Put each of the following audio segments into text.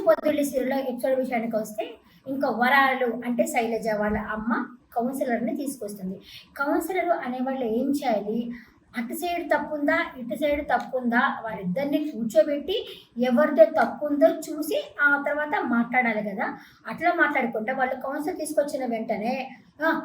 పొద్దుళ్ళు సీరియల్లో ఎపిసోడ్ విషయానికి వస్తే ఇంకా వరాలు అంటే శైలజ వాళ్ళ అమ్మ కౌన్సిలర్ని తీసుకొస్తుంది. కౌన్సిలర్ అనేవాళ్ళు ఏం చేయాలి, అటు సైడ్ తప్పుందా ఇటు సైడ్ తప్పుందా వాళ్ళిద్దరిని కూర్చోబెట్టి ఎవరితో తప్పు ఉందో చూసి ఆ తర్వాత మాట్లాడాలి కదా. అట్లా మాట్లాడుకుంటే వాళ్ళు కౌన్సిలర్ తీసుకొచ్చిన వెంటనే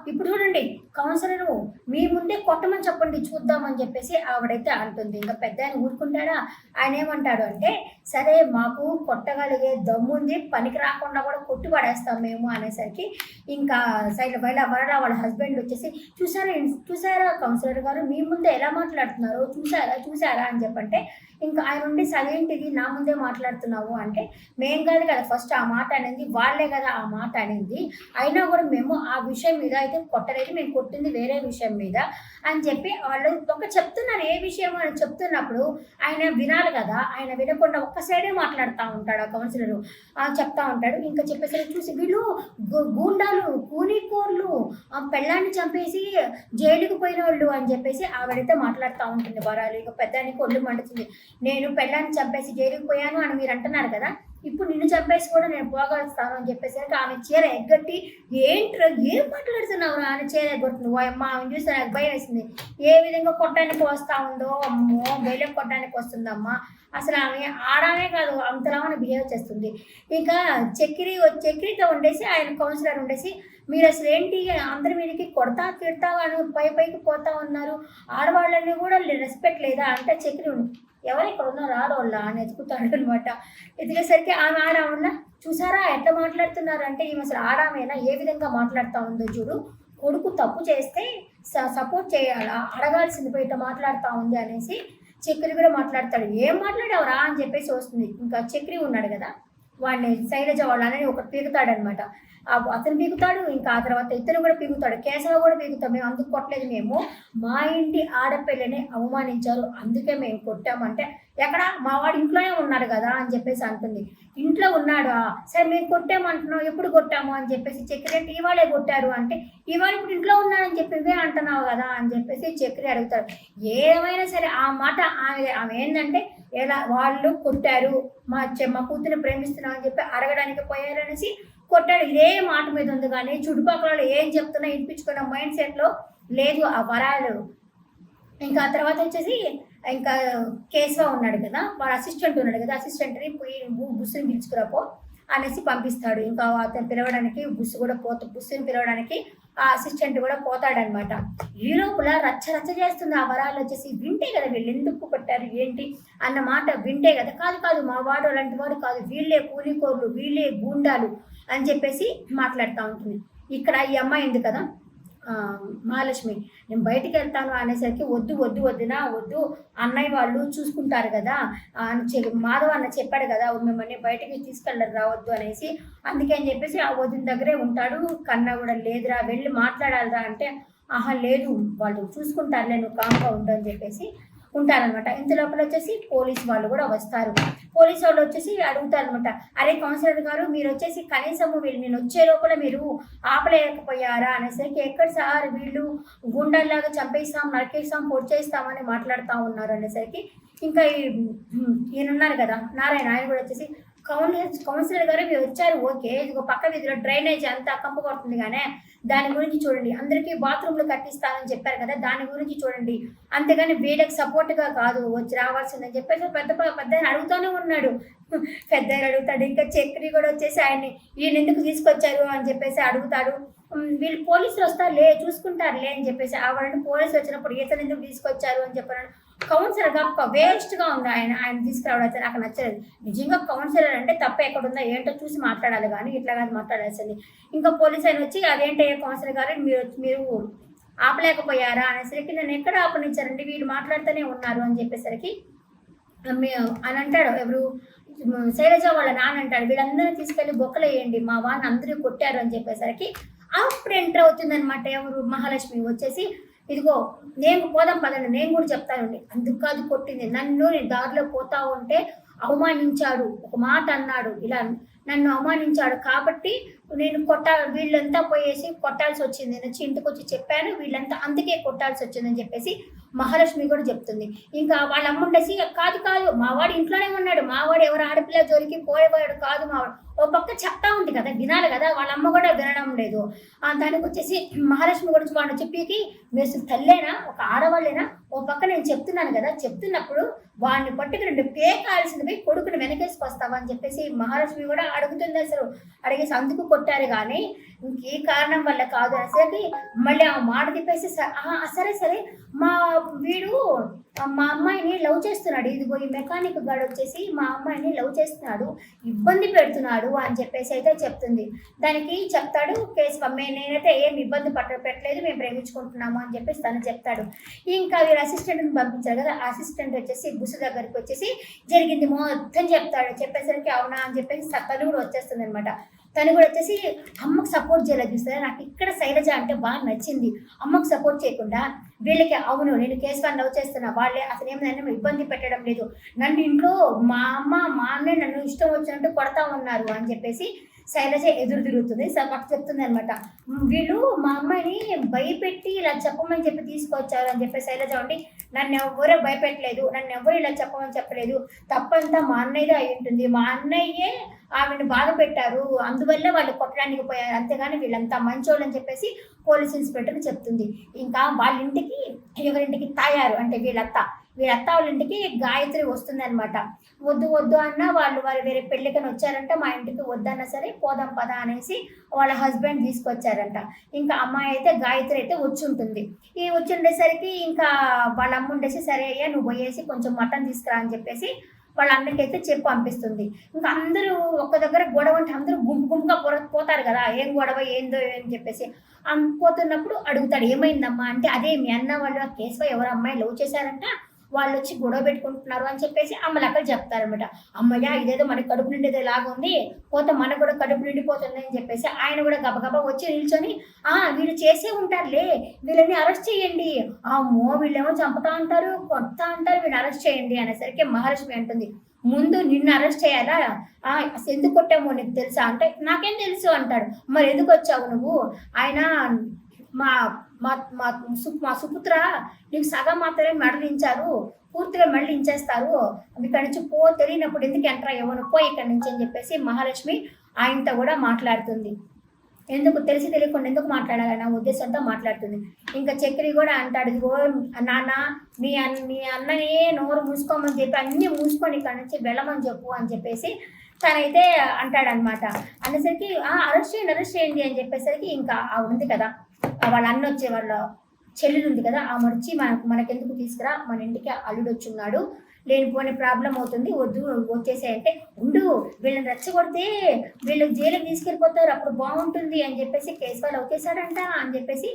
ఇప్పుడు చూడండి కౌన్సిలరు మీ ముందే కొట్టమని చెప్పండి చూద్దామని చెప్పేసి ఆవిడైతే అంటుంది. ఇంకా పెద్ద ఆయన ఊరుకుంటాడా, ఆయన ఏమంటాడు అంటే సరే మాకు కొట్టగలిగే దమ్ముంది, పనికి రాకుండా కూడా కొట్టి పడేస్తాం మేము అనేసరికి ఇంకా సైడ్ వరడా వాళ్ళ హస్బెండ్ వచ్చేసి చూసారా కౌన్సిలర్ గారు మీ ముందే ఎలా మాట్లాడుతున్నారు చూసారా అని చెప్పంటే ఇంకా ఆయన ఉండి సరేంటిది నా ముందే మాట్లాడుతున్నావు అంటే మేం కాదు కదా ఫస్ట్ ఆ మాట అనేది, వాళ్ళే కదా ఆ మాట అనేది, అయినా కూడా మేము ఆ విషయం మీద అయితే కొట్టలేదు, మేము కొట్టింది వేరే విషయం మీద అని చెప్పి వాళ్ళు ఒక చెప్తున్నారు. ఏ విషయం అని చెప్తున్నప్పుడు ఆయన వినాలి కదా, ఆయన వినకుండా ఒక్క సైడే మాట్లాడుతూ ఉంటాడు ఆ కౌన్సిలరు. చెప్తా ఉంటాడు. ఇంకా చెప్పేసరికి చూసి వీళ్ళు గూండాలు కూలీకోర్లు పెళ్ళాన్ని చంపేసి జైలుకు పోయిన వాళ్ళు అని చెప్పేసి ఆవిడైతే మాట్లాడుతూ ఉంటుంది వరాలు. ఇక పెద్దానికి ఒళ్ళు మండుతుంది. నేను పెళ్ళాన్ని చంపేసి జైలుకు పోయాను అని మీరు అంటున్నారు కదా, ఇప్పుడు నిన్ను చంపేసి కూడా నేను పోగలుస్తాను అని చెప్పేసరికి ఆమె చీర ఎగ్గట్టి ఏంట్రా ఏం మాట్లాడుతున్నావు అని చీర ఎగ్గొట్టు నువ్వు అమ్మ ఆమె చూస్తే నాకు భయం వేసింది. ఏ విధంగా కొట్టడానికి వస్తా ఉందో, అమ్మో బయలుకి కొట్టడానికి వస్తుందమ్మా, అసలు ఆమె ఆడామే కాదు అంతలాగా బిహేవ్ చేస్తుంది. ఇంకా చక్కెరతో ఉండేసి ఆయన కౌన్సిలర్ ఉండేసి మీరు అసలు ఏంటి అందరి మీదకి కొడతా తిడతా అని పైకి పోతా ఉన్నారు, ఆడవాళ్ళని కూడా రెస్పెక్ట్ లేదా అంటే చక్కెర ఎవరు ఇక్కడ ఉన్నారు ఆడవాళ్ళ అని ఎత్తుకుతాడు అనమాట. ఎదిగేసరికి ఆమె ఆడామన్న చూసారా ఎట్లా మాట్లాడుతున్నారు అంటే ఈమె అసలు ఆడామేనా ఏ విధంగా మాట్లాడుతూ ఉందో చూడు, కొడుకు తప్పు చేస్తే సపోర్ట్ చేయాలా, అడగాల్సింది పోయి ఇట్లా మాట్లాడుతూ ఉంది అనేసి చక్రి కూడా మాట్లాడతాడు. ఏం మాట్లాడావురా అని చెప్పేసి వస్తుంది. ఇంకా చక్రి ఉన్నాడు కదా వాడిని శైలజ వాళ్ళని ఒకటి పీకుతాడనమాట. అతను పీకుతాడు, ఇంకా ఆ తర్వాత ఇతను కూడా పీకుతాడు, కేశవ కూడా పీకుతాం. మేము అందుకు కొట్టలేదు, మేము మా ఇంటి ఆడపిల్లని అవమానించారు అందుకే మేము కొట్టామంటే ఎక్కడ మా వాడు ఇంట్లోనే ఉన్నాడు కదా అని చెప్పేసి అంటుంది. ఇంట్లో ఉన్నాడు సరే మేము కొట్టామంటున్నావు, ఎప్పుడు కొట్టాము అని చెప్పేసి చక్రి అంటే ఇవాళే కొట్టారు అంటే ఇవాళ ఇప్పుడు ఇంట్లో ఉన్నాడని చెప్పి ఇవే అంటున్నావు కదా అని చెప్పేసి చక్రి అడుగుతాడు. ఏమైనా సరే ఆ మాట ఆమె ఏంటంటే ఎలా వాళ్ళు కొట్టారు, మా కూతురు ప్రేమిస్తున్నాం అని చెప్పి అడగడానికి పోయారు అనేసి కొట్టాడు. ఇదే మాట మీద ఉంది కానీ చుట్టుపక్కల ఏం చెప్తున్నా వినిపించుకున్న మైండ్ సెట్లో లేదు ఆ వరాలు. ఇంకా ఆ తర్వాత వచ్చేసి ఇంకా కేశవ ఉన్నాడు కదా వాడు అసిస్టెంట్ ఉన్నాడు కదా, అసిస్టెంట్ని పోయి బుస్సుని పిలుచుకురాపో అనేసి పంపిస్తాడు. ఇంకా అతను పిలవడానికి బుస్సుని పిలవడానికి ఆ అసిస్టెంట్ కూడా పోతాడనమాట. ఈ లోపల రచ్చ చేస్తుంది ఆ వరాలు వచ్చేసి. వింటే కదా వీళ్ళు ఎందుకు కొట్టారు ఏంటి అన్న మాట వింటే కదా, కాదు మా వాడు అలాంటి వాడు కాదు, వీళ్ళే కూలీకోర్లు, వీళ్ళే గూండాలు అని చెప్పేసి మాట్లాడుతూ ఉంటుంది. ఇక్కడ ఈ అమ్మాయి ఉంది కదా మహాలక్ష్మి, నేను బయటికి వెళ్తాను అనేసరికి వద్దునా వద్దు అన్నయ్య వాళ్ళు చూసుకుంటారు కదా మాధవ్ అన్న చెప్పాడు కదా మిమ్మల్ని బయటికి తీసుకెళ్ళరు రావద్దు అనేసి, అందుకే అని చెప్పేసి ఆ వదిన దగ్గరే ఉంటాడు. కన్నా కూడా లేదురా వెళ్ళి మాట్లాడాలిరా అంటే ఆహా లేదు వాళ్ళు చూసుకుంటారులే నువ్వు కామ్గా ఉండు అని చెప్పేసి ఉంటారనమాట. ఇంత లోపల వచ్చేసి పోలీస్ వాళ్ళు కూడా వస్తారు. పోలీసు వాళ్ళు వచ్చేసి అడుగుతారనమాట, అరే కౌన్సిలర్ గారు మీరు వచ్చేసి కనీసము నేను వచ్చే లోపల మీరు ఆపలేకపోయారా అనేసరికి ఎక్కడ సార్ వీళ్ళు గుండెల్లాగా చంపేస్తాం నరికేస్తాం పొడిచేస్తామని మాట్లాడుతూ ఉన్నారు అనేసరికి ఇంకా ఈయనున్నారు కదా నారాయణ, ఆయన కూడా వచ్చేసి కౌన్సిలర్ గారు మీరు వచ్చారు ఓకే, ఇదిగో పక్క వీధిలో డ్రైనేజ్ అంతా కంపు కొడుతుంది కానీ దాని గురించి చూడండి, అందరికీ బాత్రూమ్లు కట్టిస్తానని చెప్పారు కదా దాని గురించి చూడండి, అంతేగాని వీళ్ళకి సపోర్ట్గా కాదు వచ్చి రావాల్సిందని చెప్పేసి పెద్ద అడుగుతూనే ఉన్నాడు. పెద్ద అడుగుతాడు. ఇంకా చక్రి కూడా వచ్చేసి ఆయన్ని ఈయన ఎందుకు తీసుకొచ్చారు అని చెప్పేసి అడుగుతాడు. వీళ్ళు పోలీసులు వస్తారులే చూసుకుంటారులే అని చెప్పేసి ఆవిడని పోలీసులు వచ్చినప్పుడు ఇతను ఎందుకు తీసుకొచ్చారు అని చెప్పాను. కౌన్సిలర్గా ఒక వేస్ట్గా ఉంది ఆయన తీసుకురావడం అయితే నాకు నచ్చలేదు. నిజంగా కౌన్సిలర్ అంటే తప్ప ఎక్కడుందా ఏంటో చూసి మాట్లాడాలి కానీ ఇట్లా కాదు మాట్లాడాల్సింది. ఇంకా పోలీసు ఆయన వచ్చి అదేంటే కౌన్సిలర్ గారు మీరు ఆపలేకపోయారా అనేసరికి నేను ఎక్కడ ఆపనిచ్చారండి వీళ్ళు మాట్లాడుతూనే ఉన్నారు అని చెప్పేసరికి అని అంటాడు. ఎవరు శైలజ వాళ్ళ నాన్న అంటాడు, వీళ్ళందరినీ తీసుకెళ్ళి బొక్కలేయండి మా వాడిని అందరూ కొట్టారు అని చెప్పేసరికి అప్పుడు ఎంటర్ అవుతుందనమాట. ఎవరు మహాలక్ష్మి వచ్చేసి ఇదిగో నేను పోదాం పదండి నేను కూడా చెప్తానండి, అందుకు కాదు కొట్టింది నన్ను, నేను దారిలో పోతా ఉంటే అవమానించాడు, ఒక మాట అన్నాడు, ఇలా నన్ను అవమానించాడు కాబట్టి నేను వీళ్ళంతా పోయేసి కొట్టాల్సి వచ్చింది, నేను ఇంటికి వచ్చి చెప్పాను, వీళ్ళంతా అందుకే కొట్టాల్సి వచ్చిందని చెప్పేసి మహాలక్ష్మి కూడా చెప్తుంది. ఇంకా వాళ్ళ అమ్మ ఉండేసి కాదు కాదు మావాడు ఇంట్లోనే ఉన్నాడు, మావాడు ఎవరు ఆడపిల్ల జోలికి పోయేవాడు కాదు, మావాడు ఓ పక్క చెప్తా ఉంది కదా, వినాలి కదా, వాళ్ళ అమ్మ కూడా వినడం లేదు. దానికి వచ్చేసి మహాలక్ష్మి గురించి వాడు చెప్పేకి మీరు తల్లేనా, ఒక ఆడవాళ్ళేనా, ఓ పక్క నేను చెప్తున్నాను కదా, చెప్తున్నప్పుడు వాడిని పట్టుకు 2 పేకాల్సింది పోయి కొడుకుని వెనకేసుకొస్తావా అని చెప్పేసి మహాలక్ష్మి కూడా అడుగుతుంది. అసలు అడిగేసి అందుకు కొట్టారు కానీ ఇంకే కారణం వల్ల కాదు అనేసరికి మళ్ళీ ఆ మాట తిప్పేసి సరే సరే వీడు మా అమ్మాయిని లవ్ చేస్తున్నాడు, ఇదిగో ఈ మెకానిక్ గాడు వచ్చేసి మా అమ్మాయిని లవ్ చేస్తున్నాడు, ఇబ్బంది పెడుతున్నాడు అని చెప్పేసి అయితే చెప్తుంది. దానికి చెప్తాడు కేశవమ్మే నేనైతే ఏం ఇబ్బంది పెట్టలేదు, మేము ప్రేమించుకుంటున్నాము అని చెప్పేసి తను చెప్తాడు. ఇంకా వీరు అసిస్టెంట్ని పంపించారు కదా, అసిస్టెంట్ వచ్చేసి బుసు దగ్గరికి వచ్చేసి జరిగింది మొత్తం చెప్తాడు. చెప్పేసరికి అవునా అని చెప్పేసి తను కూడా వచ్చేస్తుంది అనమాట. తను కూడా వచ్చేసి అమ్మకు సపోర్ట్ చేయాలి చూస్తే నాకు ఇక్కడ శైలజ అంటే బాగా నచ్చింది. అమ్మకు సపోర్ట్ చేయకుండా వీళ్ళకి అవును నేను కేశవాన్ని లవ్ చేస్తున్నా, వాళ్ళే అసలు ఏమైనా ఇబ్బంది పెట్టడం లేదు, నన్ను ఇంట్లో మా అన్నయ్య నన్ను ఇష్టం వచ్చినట్టు కొడతా ఉన్నారు అని చెప్పేసి శైలజ ఎదురు తిరుగుతుంది. మాకు చెప్తుంది అనమాట, వీళ్ళు మా అమ్మాయిని భయపెట్టి ఇలా చెప్పమని చెప్పి తీసుకొచ్చారు అని చెప్పి శైలజ ఉండి నన్ను ఎవరో భయపెట్టలేదు, నన్ను ఎవరు ఇలా చెప్పమని చెప్పలేదు, తప్పంతా మా అన్నయ్యదే అయి ఉంటుంది, మా అన్నయ్యే ఆమెను బాధ పెట్టారు, అందువల్ల వాళ్ళు కొట్టడానికి పోయారు, అంతేగాని వీళ్ళంతా మంచోళ్ళు అని చెప్పేసి పోలీస్ ఇన్స్పెక్టర్ చెప్తుంది. ఇంకా వాళ్ళ ఇంటికి ఎవరింటికి తాయారు అంటే వీళ్ళత్త వాళ్ళ ఇంటికి గాయత్రి వస్తుంది అనమాట. వద్దు వద్దు అన్న వాళ్ళు వేరే పెళ్ళికని వచ్చారంట, మా ఇంటికి వద్దన్నా సరే పోదాం పదా అనేసి వాళ్ళ హస్బెండ్ తీసుకొచ్చారంట. ఇంకా అమ్మాయి అయితే గాయత్రి అయితే వచ్చి ఉంటుంది. ఈ వచ్చి ఉండేసరికి ఇంకా వాళ్ళ అమ్మ ఉండేసి సరే అయ్యా నువ్వు పోయేసి కొంచెం మటన్ తీసుకురా అని చెప్పేసి వాళ్ళ అన్నకైతే చెప్పి పంపిస్తుంది. ఇంకా అందరూ ఒక దగ్గర గొడవ అంటే అందరూ గుంపుగా పోతారు కదా, ఏం గొడవ ఏందో అని చెప్పేసి పోతున్నప్పుడు అడుగుతాడు ఏమైందమ్మా అంటే అదే మీ అన్న వాళ్ళు కేశవ ఎవరు అమ్మాయి లవ్ చేశారంట, వాళ్ళు వచ్చి గొడవ పెట్టుకుంటున్నారు అని చెప్పేసి అమ్మలక్కలు చెప్తారనమాట. అమ్మయ్య ఇదేదో మనకి కడుపు నిండేదే లాగా ఉంది, పోతే మనకు కూడా కడుపు నిండిపోతుంది అని చెప్పేసి ఆయన కూడా గబగబా వచ్చి నిల్చొని వీళ్ళు చేసే ఉంటారులే వీళ్ళని అరెస్ట్ చేయండి, అమ్మో వీళ్ళేమో చంపుతా అంటారు కొడతా అంటారు వీళ్ళని అరెస్ట్ చేయండి అనేసరికి మహాలక్ష్మి అంటుంది ముందు నిన్ను అరెస్ట్ చేయాలా, ఎందుకు కొట్టామో నీకు తెలుసా అంటే నాకేం తెలుసు అంటాడు. మరి ఎందుకు వచ్చావు నువ్వు, ఆయన మా మా మా సుపుత్ర నీకు సగం మాత్రమే మరలించారు, పూర్తిగా మళ్ళీ ఇంచేస్తారు, ఇక్కడి నుంచి తెలియనప్పుడు ఎందుకు ఎంటర్ అయ్యవను పో ఇక్కడి నుంచి అని చెప్పేసి మహాలక్ష్మి ఆయనతో కూడా మాట్లాడుతుంది. ఎందుకు తెలిసి తెలియకుండా ఎందుకు మాట్లాడాలన్న ఉద్దేశంతో మాట్లాడుతుంది. ఇంకా చక్రి కూడా అంటాడు ఇదిగో నాన్న మీ అన్ననే నోరు మూసుకోమని చెప్పి అన్నీ మూసుకొని ఇక్కడ నుంచి వెళ్ళమని చెప్పు అని చెప్పేసి తనైతే అంటాడనమాట. అనేసరికి అరెస్ట్ చేయండి అని చెప్పేసరికి ఇంకా ఉంది కదా వాళ్ళ అన్న వచ్చే వాళ్ళ చెల్లెలు ఉంది కదా, ఆ మర్చి మనకెందుకు తీసుకురా, మన ఇంటికి అల్లుడు వచ్చున్నాడు, లేనిపోని ప్రాబ్లం అవుతుంది, వద్దు వచ్చేసాయంటే ఉండు వీళ్ళని రెచ్చగొడితే వీళ్ళు జైలుకి తీసుకెళ్ళిపోతారు అప్పుడు బాగుంటుంది అని చెప్పేసి కేశవాలు ఒకేసాడంట అని చెప్పేసి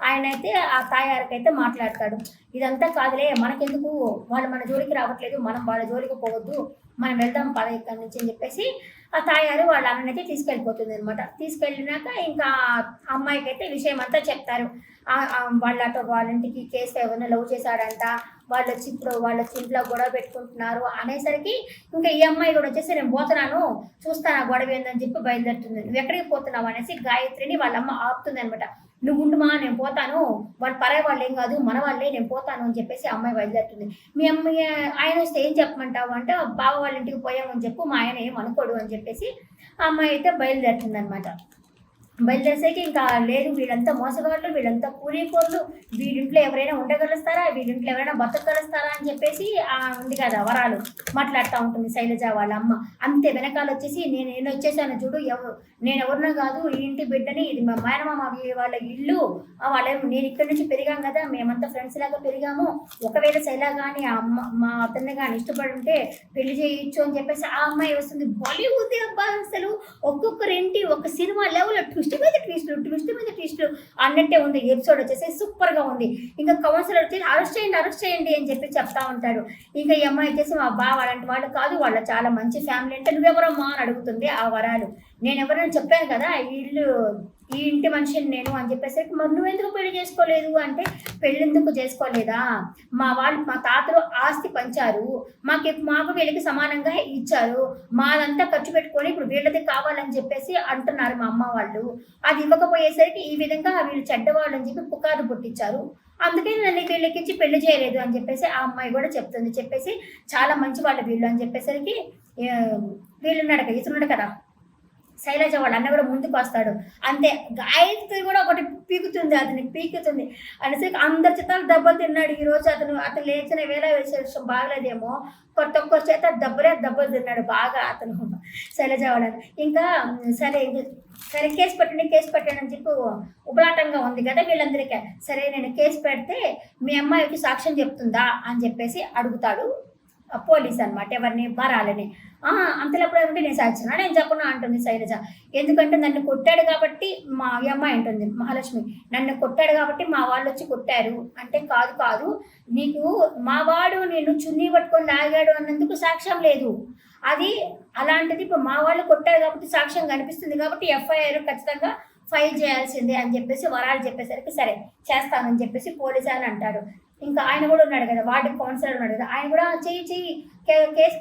ఆయన అయితే ఆ తాయారికైతే మాట్లాడతాడు. ఇదంతా కాదులే మనకెందుకు, వాళ్ళు మన జోలికి రావట్లేదు, మనం వాళ్ళ జోలికి పోవద్దు, మనం వెళ్దాం పద ఇక్కడి నుంచి అని చెప్పేసి ఆ తాయారు వాళ్ళ అన్ననైతే తీసుకెళ్ళిపోతుంది అనమాట. తీసుకెళ్ళినాక ఇంకా అమ్మాయికి అయితే విషయం అంతా చెప్తారు. వాళ్ళ ఇంటికి కేసు ఎవరైనా లవ్ చేశాడంట, వాళ్ళ ఇంట్లో గొడవ పెట్టుకుంటున్నారు అనేసరికి ఇంకా ఈ అమ్మాయి కూడా వచ్చేసి నేను పోతున్నాను చూస్తాను ఆ గొడవ ఏందని చెప్పి బయలుదేరుతుంది. నువ్వు ఎక్కడికి పోతున్నావు అనేసి గాయత్రిని వాళ్ళ అమ్మ ఆపుతుంది అనమాట. నువ్వు ఉండుమా నేను పోతాను, వాళ్ళు పరాయి వాళ్ళు ఏం కాదు మన వాళ్ళే, నేను పోతాను అని చెప్పేసి అమ్మాయి బయలుదేరుతుంది. మీ అమ్మాయి ఆయన వస్తే ఏం చెప్పమంటావు అంటే బావ వాళ్ళ ఇంటికి పోయామని చెప్పు, మా ఆయన ఏం అనుకోడు అని చెప్పేసి అమ్మాయి అయితే బయలుదేరుతుంది అనమాట. బయలుదేరేసరికి ఇంకా లేదు వీళ్ళంతా మోసగాళ్ళు, వీళ్ళంతా కూలీకోళ్ళు, వీళ్ళింట్లో ఎవరైనా ఉండగలుస్తారా, వీళ్ళింట్లో ఎవరైనా బతకగలుస్తారా అని చెప్పేసి ఉంది కదా వరాలు మాట్లాడుతూ ఉంటుంది శైలజ వాళ్ళ అమ్మ. అంతే వెనకాల వచ్చేసి నేను వచ్చేసాను చూడు, నేను ఎవరినో కాదు ఈ ఇంటి బిడ్డని, ఇది మా మేనమామ వాళ్ళ ఇల్లు, నేను ఇక్కడి నుంచి పెరిగాం కదా, మేమంతా ఫ్రెండ్స్ లాగా పెరిగాము, ఒకవేళ శైల కానీ మా అతన్ని కానీ ఇష్టపడి ఉంటే పెళ్లి చేయొచ్చు అని చెప్పేసి ఆ అమ్మాయి వస్తుంది. బాలీవుడ్ అబ్బా అసలు ఒక్కొక్కరేంటి ఒక సినిమా లెవెల్ ట్విస్ట్ మీద ట్విస్ట్ అన్నట్టే ఉంది. ఎపిసోడ్ వచ్చేసి సూపర్ గా ఉంది. ఇంకా కౌన్సిలర్ వచ్చేసి అరెస్ట్ చేయండి అని చెప్పి చెప్తా ఉంటాడు. ఇంకా ఈ అమ్మాయి వచ్చేసి మా బావ అలాంటి వాళ్ళు కాదు, వాళ్ళ చాలా మంచి ఫ్యామిలీ అంటే నువ్వెవరమ్మా అని అడుగుతుంది. ఆ వరాలు నేను ఎవరైనా చెప్పాను కదా, ఈ ఇల్లు ఈ ఇంటి మనిషిని నేను అని చెప్పేసరికి, మరి నువ్వెందుకు పెళ్లి చేసుకోలేదు అంటే, పెళ్ళెందుకు చేసుకోలేదా, మా తాతలు ఆస్తి పంచారు, మాకు వీళ్ళకి సమానంగా ఇచ్చారు, మాదంతా ఖర్చు పెట్టుకొని ఇప్పుడు వీళ్ళది కావాలని చెప్పేసి అంటున్నారు మా అమ్మ వాళ్ళు. అది ఇవ్వకపోయేసరికి ఈ విధంగా వీళ్ళు చెడ్డవాళ్ళు అని చెప్పి పుకారు పుట్టించారు. అందుకే నన్ను వీళ్ళకిచ్చి పెళ్లి చేయలేదు అని చెప్పేసి ఆ అమ్మాయి కూడా చెప్తుంది. చెప్పేసి చాలా మంచి వాళ్ళు వీళ్ళు అని చెప్పేసరికి వీళ్ళున్నాడు కదా, ఇతరున్నాడు కదా శైలజ వాళ్ళ అన్న కూడా ముందుకు వస్తాడు. అంతే గాయత్రి కూడా ఒకటి పీకుతుంది, అతనికి పీకుతుంది అనేసరికి అందరి చేత దెబ్బలు తిన్నాడు. ఈరోజు అతను లేచిన వేళ విశేషం బాగలేదేమో, ఒక్కొక్క చేత దెబ్బలు తిన్నాడు బాగా అతను శైలజ వాళ్ళని. ఇంకా సరే సరే కేసు పెట్టండి అని చెప్పి ఉబలాటంగా ఉంది కదా వీళ్ళందరికీ. సరే నేను కేసు పెడితే మీ అమ్మాయికి సాక్ష్యం చెప్తుందా అని చెప్పేసి అడుగుతాడు పోలీస్ అనమాట, ఎవరిని వరాలని. అంతలోప్పుడు ఏమంటే నేను సాక్షినా నేను చెప్పను అంటుంది శైలజ. ఎందుకంటే నన్ను కొట్టాడు కాబట్టి మా అమ్మాయి అంటుంది మహాలక్ష్మి, నన్ను కొట్టాడు కాబట్టి మా వాళ్ళు వచ్చి కొట్టారు అంటే, కాదు నీకు మా వాడు నేను చున్నీ పట్టుకొని లాగాడు అన్నందుకు సాక్ష్యం లేదు, అది అలాంటిది ఇప్పుడు మా వాళ్ళు కొట్టారు కాబట్టి సాక్ష్యం కనిపిస్తుంది కాబట్టి ఎఫ్ఐఆర్ ఖచ్చితంగా ఫైల్ చేయాల్సిందే అని చెప్పేసి వరాలు చెప్పేసరికి సరే చేస్తానని చెప్పేసి పోలీస్ అని అంటాడు. ఇంకా ఆయన కూడా ఉన్నాడు కదా, వార్డు కౌన్సిలర్ ఉన్నాడు కదా, ఆయన కూడా చెయ్యి కేసు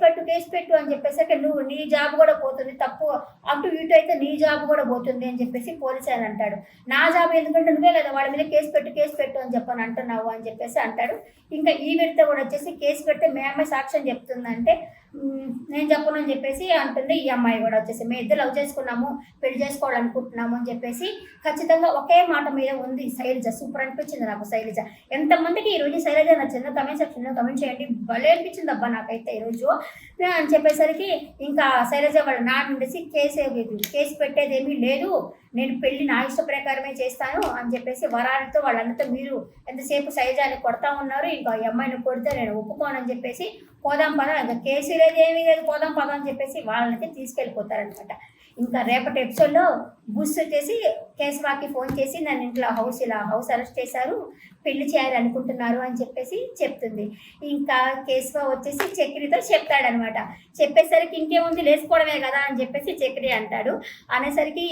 పెట్టు అని చెప్పేసరికి నువ్వు నీ జాబ్ కూడా పోతుంది, తప్పు అటు ఇటు అయితే నీ జాబ్ కూడా పోతుంది అని చెప్పేసి పోలీస్ ఆయన అంటాడు. నా జాబ్ ఎందుకంటే నువ్వే కదా వాళ్ళ మీద కేసు పెట్టు అని చెప్పని అంటున్నావు అని చెప్పేసి అంటాడు. ఇంకా ఈ విడత కూడా వచ్చేసి కేసు పెడితే మీ అమ్మాయి సాక్ష్యం చెప్తుందంటే నేను చెప్పను అని చెప్పేసి అంటుంది. ఈ అమ్మాయి కూడా వచ్చేసి మేము ఇద్దరు లవ్ చేసుకున్నాము, పెళ్లి చేసుకోవాలనుకుంటున్నాము అని చెప్పేసి ఖచ్చితంగా ఒకే మాట మీద ఉంది శైలజ. సూపర్ అనిపించింది నాకు శైలజ. ఎంతమందికి ఈరోజు శైలజ నచ్చిందో కమెంట్ సెక్షన్లో కమెంట్ చేయండి. భలే అనిపించింది అబ్బా నాకైతే ఈరోజు అని చెప్పేసరికి ఇంకా శైలజ వాళ్ళ నాన్న ఉండేసి కేసు పెట్టేదేమీ లేదు, నేను పెళ్లి నా ఇష్ట ప్రకారమే చేస్తాను అని చెప్పేసి వరాలతో వాళ్ళంతా మీరు ఎంతసేపు శైలజాన్ని కొడతా ఉన్నారు, ఇంకా ఈ అమ్మాయిని కొడితే నేను ఒప్పుకోనని చెప్పేసి పోదాం పద, ఇంకా కేసు లేదు ఏమీ లేదు పోదాం పద అని చెప్పేసి వాళ్ళనైతే తీసుకెళ్ళిపోతారనమాట. ఇంకా రేపటి ఎపిసోడ్లో బుస్ వచ్చేసి కేశవాకి ఫోన్ చేసి నన్ను ఇంట్లో హౌస్ అరెస్ట్ చేశారు, పెళ్లి చేయాలనుకుంటున్నారు అని చెప్పేసి చెప్తుంది. ఇంకా కేశవ వచ్చేసి చక్రితో చెప్తాడనమాట. చెప్పేసరికి ఇంకేముంది లేచిపోవడమే కదా అని చెప్పేసి చక్రి అంటాడు. అనేసరికి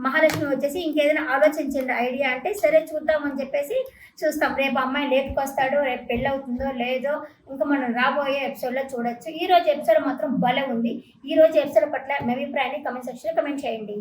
మహాలక్ష్మి వచ్చేసి ఇంకేదైనా ఆలోచించండి ఐడియా అంటే, సరే చూద్దామని చెప్పేసి చూస్తాం. రేపు అమ్మాయి లేపుకొస్తాడో, రేపు పెళ్ళి అవుతుందో లేదో ఇంకా మనం రాబోయే ఎపిసోడ్లో చూడొచ్చు. ఈ రోజు ఎపిసోడ్ మాత్రం భలే ఉంది. ఈ రోజు ఎపిసోడ్ పట్ల మీ అభిప్రాయాన్ని కమెంట్ సెక్షన్లో కమెంట్ చేయండి.